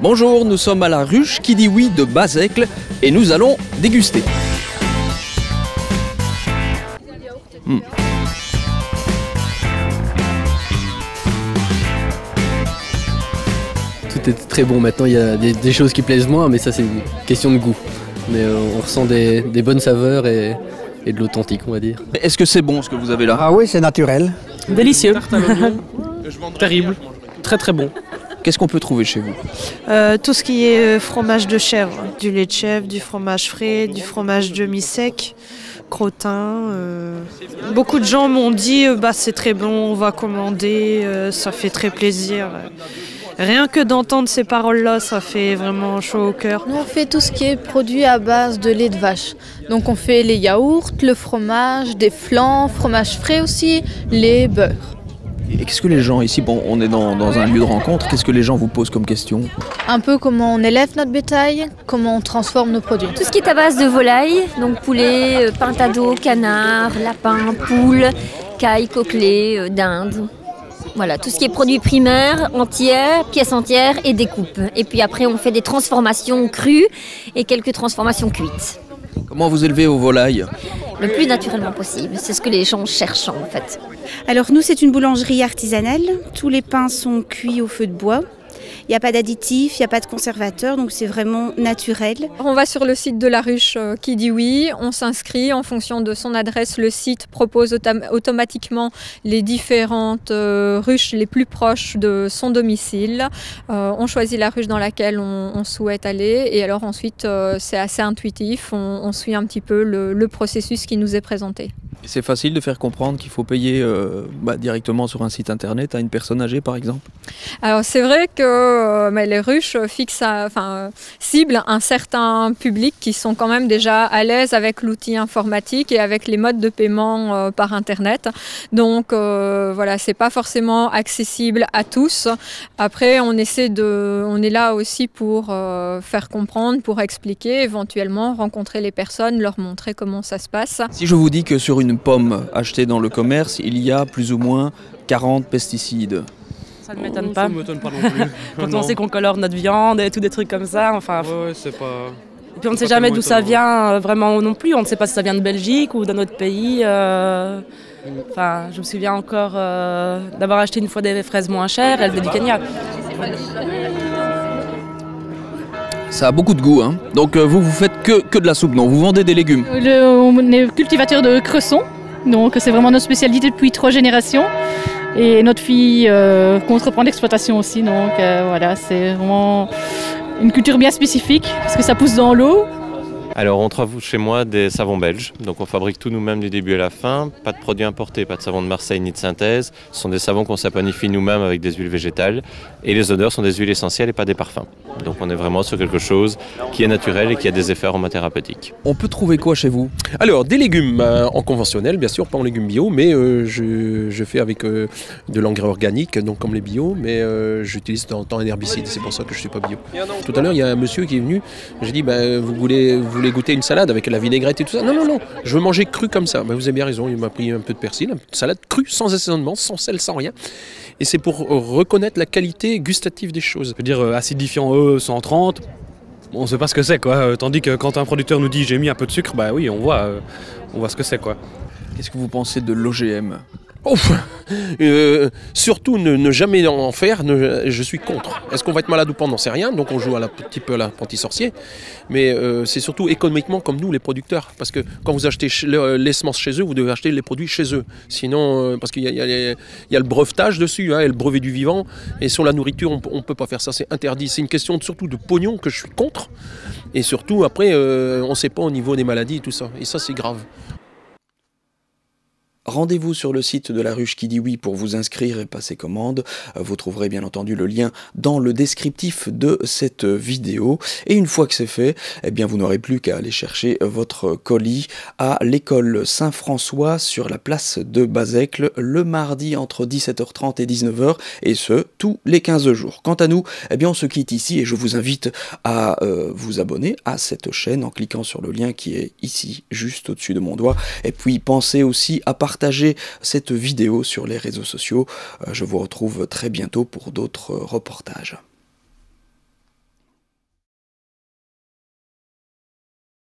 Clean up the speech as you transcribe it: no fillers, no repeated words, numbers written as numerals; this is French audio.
Bonjour, nous sommes à la ruche qui dit oui de Bazècle et nous allons déguster. Tout est très bon maintenant, il y a des choses qui plaisent moins, mais ça c'est une question de goût. Mais on ressent des bonnes saveurs et de l'authentique, on va dire. Est-ce que c'est bon ce que vous avez là? Ah oui, c'est naturel. Délicieux. Terrible. Très très bon. Qu'est-ce qu'on peut trouver chez vous? Tout ce qui est fromage de chèvre, du lait de chèvre, du fromage frais, du fromage demi-sec, crottin. Beaucoup de gens m'ont dit c'est très bon, on va commander, ça fait très plaisir. Rien que d'entendre ces paroles-là, ça fait vraiment chaud au cœur. Nous, on fait tout ce qui est produit à base de lait de vache. Donc on fait les yaourts, le fromage, des flancs, fromage frais aussi, lait, beurre. Et qu'est-ce que les gens ici, bon, on est dans un lieu de rencontre, qu'est-ce que les gens vous posent comme question? Un peu comment on élève notre bétail, comment on transforme nos produits. Tout ce qui est à base de volaille, donc poulet, pintado, canard, lapin, poule, caille, coquelet, dinde. Voilà, tout ce qui est produits primaires, entières, pièces entières et découpes. Et puis après, on fait des transformations crues et quelques transformations cuites. Comment vous élevez vos volailles? Le plus naturellement possible, c'est ce que les gens cherchent en fait. Alors nous, c'est une boulangerie artisanale. Tous les pains sont cuits au feu de bois. Il n'y a pas d'additifs, il n'y a pas de conservateurs, donc c'est vraiment naturel. On va sur le site de la ruche qui dit oui, on s'inscrit en fonction de son adresse. Le site propose automatiquement les différentes ruches les plus proches de son domicile. On choisit la ruche dans laquelle on souhaite aller et alors ensuite c'est assez intuitif, on suit un petit peu le processus qui nous est présenté. C'est facile de faire comprendre qu'il faut payer directement sur un site internet à une personne âgée par exemple? Alors c'est vrai que les ruches ciblent un certain public qui sont quand même déjà à l'aise avec l'outil informatique et avec les modes de paiement par internet. Donc voilà, c'est pas forcément accessible à tous. Après on est là aussi pour faire comprendre, pour expliquer, éventuellement rencontrer les personnes, leur montrer comment ça se passe. Si je vous dis que sur une pomme achetée dans le commerce, il y a plus ou moins 40 pesticides. Ça ne m'étonne pas. Ça ne m'étonne pas non plus. Quand on sait qu'on colore notre viande et tout des trucs comme ça, enfin. Ouais, c'est pas. Et puis on ne sait jamais d'où ça vient vraiment non plus. On ne sait pas si ça vient de Belgique ou d'un autre pays. Enfin, je me souviens encore d'avoir acheté une fois des fraises moins chères. Elles venaient du Kenya. Ça a beaucoup de goût, hein. Donc vous faites que de la soupe, non? Vous vendez des légumes? On est cultivateur de cresson, donc c'est vraiment notre spécialité depuis 3 générations. Et notre fille compte reprendre l'exploitation aussi, donc voilà, c'est vraiment une culture bien spécifique parce que ça pousse dans l'eau. Alors on trouve chez moi des savons belges, donc on fabrique tout nous-mêmes du début à la fin, pas de produits importés, pas de savon de Marseille ni de synthèse, ce sont des savons qu'on saponifie nous-mêmes avec des huiles végétales et les odeurs sont des huiles essentielles et pas des parfums. Donc on est vraiment sur quelque chose qui est naturel et qui a des effets aromathérapeutiques. On peut trouver quoi chez vous? Alors des légumes en conventionnel, bien sûr, pas en légumes bio, mais je fais avec de l'engrais organique, donc comme les bio, mais j'utilise de temps en temps un herbicide, c'est pour ça que je ne suis pas bio. Tout à l'heure, il y a un monsieur qui est venu, j'ai dit vous voulez goûter une salade avec la vinaigrette et tout ça? Non, je veux manger cru comme ça. Vous avez bien raison, il m'a pris un peu de persil, une salade crue, sans assaisonnement, sans sel, sans rien. Et c'est pour reconnaître la qualité gustative des choses. Je veux dire, acidifiant E130, on ne sait pas ce que c'est, quoi. Tandis que quand un producteur nous dit j'ai mis un peu de sucre, bah oui, on voit ce que c'est, quoi. Qu'est-ce que vous pensez de l'OGM? Surtout ne jamais en faire, je suis contre. Est-ce qu'on va être malade ou pas, on n'en sait rien, donc on joue un petit peu à l'apprenti sorcier. Mais c'est surtout économiquement comme nous les producteurs, parce que quand vous achetez les semences chez eux, vous devez acheter les produits chez eux. Sinon, parce qu'il y a le brevetage dessus, et le brevet du vivant, et sur la nourriture, on ne peut pas faire ça, c'est interdit. C'est une question surtout de pognon que je suis contre, et surtout après, on ne sait pas au niveau des maladies et tout ça, et ça c'est grave. Rendez-vous sur le site de la ruche qui dit oui pour vous inscrire et passer commande. Vous trouverez bien entendu le lien dans le descriptif de cette vidéo. Et une fois que c'est fait, eh bien vous n'aurez plus qu'à aller chercher votre colis à l'école Saint-François sur la place de Bazècle le mardi entre 17h30 et 19h et ce, tous les 15 jours. Quant à nous, eh bien on se quitte ici et je vous invite à vous abonner à cette chaîne en cliquant sur le lien qui est ici, juste au-dessus de mon doigt. Et puis pensez aussi à partager cette vidéo sur les réseaux sociaux. Je vous retrouve très bientôt pour d'autres reportages.